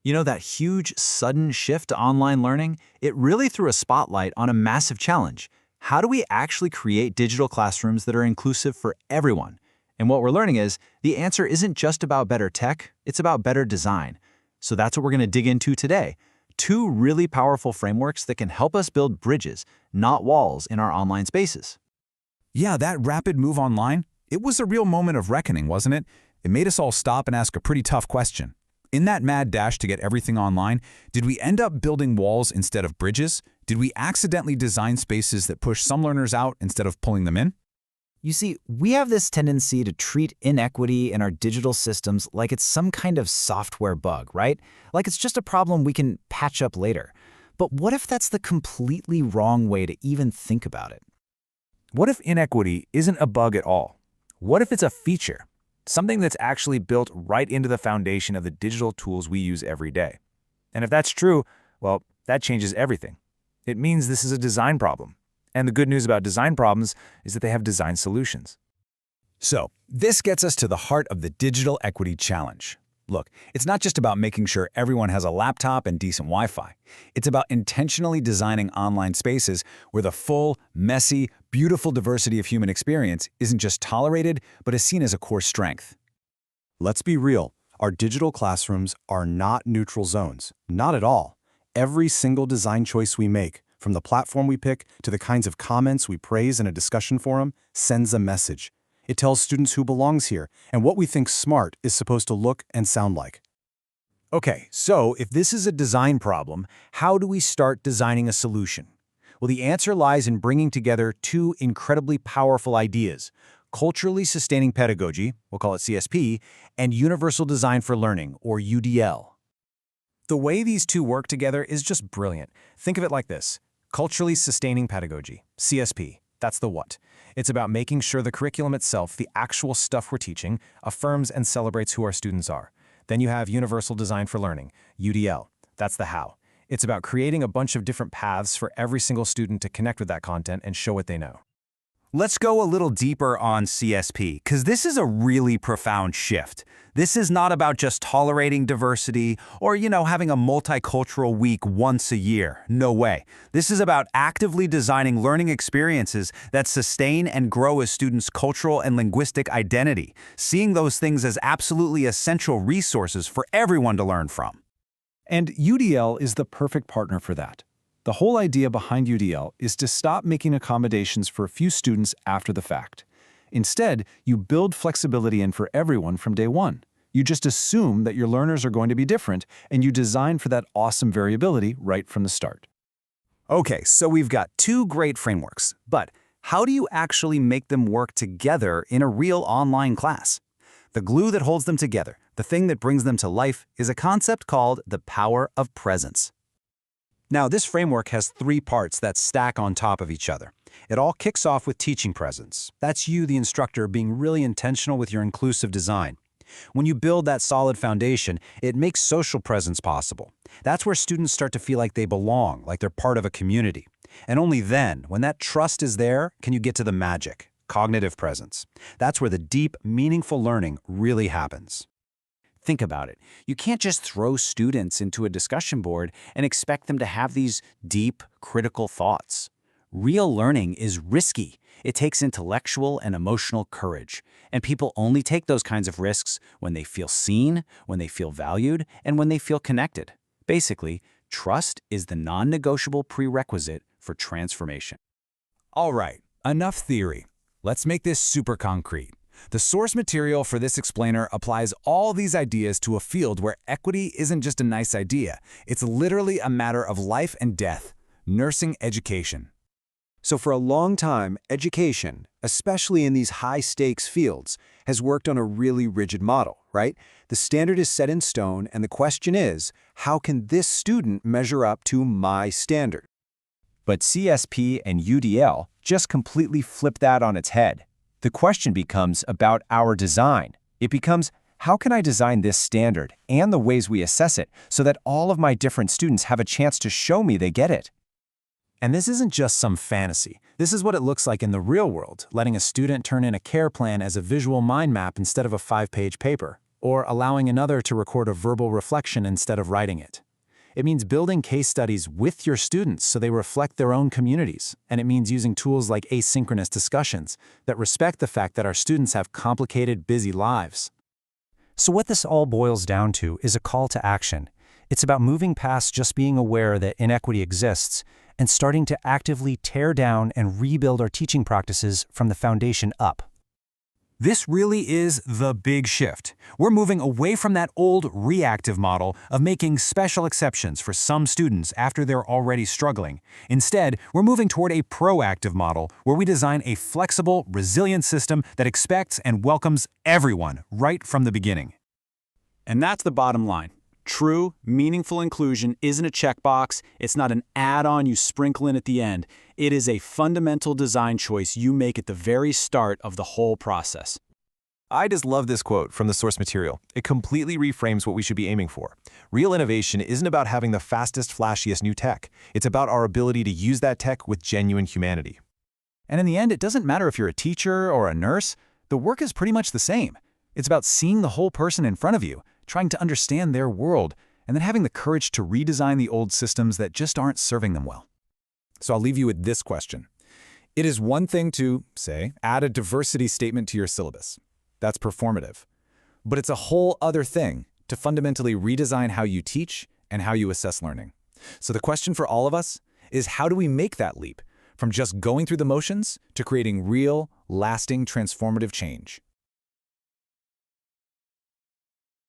You know, that huge, sudden shift to online learning, it really threw a spotlight on a massive challenge. How do we actually create digital classrooms that are inclusive for everyone? And what we're learning is the answer isn't just about better tech, it's about better design. So that's what we're going to dig into today. Two really powerful frameworks that can help us build bridges, not walls, in our online spaces. Yeah, that rapid move online, it was a real moment of reckoning, wasn't it? It made us all stop and ask a pretty tough question. In that mad dash to get everything online, did we end up building walls instead of bridges? Did we accidentally design spaces that push some learners out instead of pulling them in? You see, we have this tendency to treat inequity in our digital systems like it's some kind of software bug, right? Like it's just a problem we can patch up later. But what if that's the completely wrong way to even think about it? What if inequity isn't a bug at all? What if it's a feature? Something that's actually built right into the foundation of the digital tools we use every day. And if that's true, well, that changes everything. It means this is a design problem. And the good news about design problems is that they have design solutions. So, this gets us to the heart of the Digital Equity Challenge. Look, it's not just about making sure everyone has a laptop and decent Wi-Fi. It's about intentionally designing online spaces where the full, messy, beautiful diversity of human experience isn't just tolerated, but is seen as a core strength. Let's be real. Our digital classrooms are not neutral zones. Not at all. Every single design choice we make, from the platform we pick to the kinds of comments we praise in a discussion forum, sends a message. It tells students who belongs here and what we think smart is supposed to look and sound like. Okay, so if this is a design problem, how do we start designing a solution? Well, the answer lies in bringing together two incredibly powerful ideas: culturally sustaining pedagogy, we'll call it CSP, and universal design for learning, or UDL. The way these two work together is just brilliant. Think of it like this: culturally sustaining pedagogy, CSP. That's the what. It's about making sure the curriculum itself, the actual stuff we're teaching, affirms and celebrates who our students are. Then you have universal design for learning, UDL. That's the how. It's about creating a bunch of different paths for every single student to connect with that content and show what they know. Let's go a little deeper on CSP, because this is a really profound shift. This is not about just tolerating diversity or, having a multicultural week once a year. No way. This is about actively designing learning experiences that sustain and grow a student's cultural and linguistic identity, seeing those things as absolutely essential resources for everyone to learn from. And UDL is the perfect partner for that. The whole idea behind UDL is to stop making accommodations for a few students after the fact. Instead, you build flexibility in for everyone from day one. You just assume that your learners are going to be different, and you design for that awesome variability right from the start. Okay, so we've got two great frameworks, but how do you actually make them work together in a real online class? The glue that holds them together, the thing that brings them to life, is a concept called the power of presence. Now, this framework has three parts that stack on top of each other. It all kicks off with teaching presence. That's you, the instructor, being really intentional with your inclusive design. When you build that solid foundation, it makes social presence possible. That's where students start to feel like they belong, like they're part of a community. And only then, when that trust is there, can you get to the magic, cognitive presence. That's where the deep, meaningful learning really happens. Think about it. You can't just throw students into a discussion board and expect them to have these deep, critical thoughts. Real learning is risky. It takes intellectual and emotional courage. And people only take those kinds of risks when they feel seen, when they feel valued, and when they feel connected. Basically, trust is the non-negotiable prerequisite for transformation. All right, enough theory. Let's make this super concrete. The source material for this explainer applies all these ideas to a field where equity isn't just a nice idea. It's literally a matter of life and death: nursing education. So for a long time, education, especially in these high-stakes fields, has worked on a really rigid model, right? The standard is set in stone, and the question is, how can this student measure up to my standard? But CSP and UDL just completely flip that on its head. The question becomes about our design. It becomes, how can I design this standard and the ways we assess it so that all of my different students have a chance to show me they get it? And this isn't just some fantasy. This is what it looks like in the real world, letting a student turn in a care plan as a visual mind map instead of a 5-page paper. or allowing another to record a verbal reflection instead of writing it. It means building case studies with your students so they reflect their own communities, and it means using tools like asynchronous discussions that respect the fact that our students have complicated, busy lives. So what this all boils down to is a call to action. It's about moving past just being aware that inequity exists and starting to actively tear down and rebuild our teaching practices from the foundation up. This really is the big shift. We're moving away from that old reactive model of making special exceptions for some students after they're already struggling. Instead, we're moving toward a proactive model where we design a flexible, resilient system that expects and welcomes everyone right from the beginning. And that's the bottom line. True, meaningful inclusion isn't a checkbox. It's not an add-on you sprinkle in at the end. It is a fundamental design choice you make at the very start of the whole process. I just love this quote from the source material. It completely reframes what we should be aiming for. Real innovation isn't about having the fastest, flashiest new tech. It's about our ability to use that tech with genuine humanity. And in the end, it doesn't matter if you're a teacher or a nurse. The work is pretty much the same. It's about seeing the whole person in front of you, trying to understand their world, and then having the courage to redesign the old systems that just aren't serving them well. So I'll leave you with this question. It is one thing to, say, add a diversity statement to your syllabus. That's performative. But it's a whole other thing to fundamentally redesign how you teach and how you assess learning. So the question for all of us is, how do we make that leap from just going through the motions to creating real, lasting, transformative change?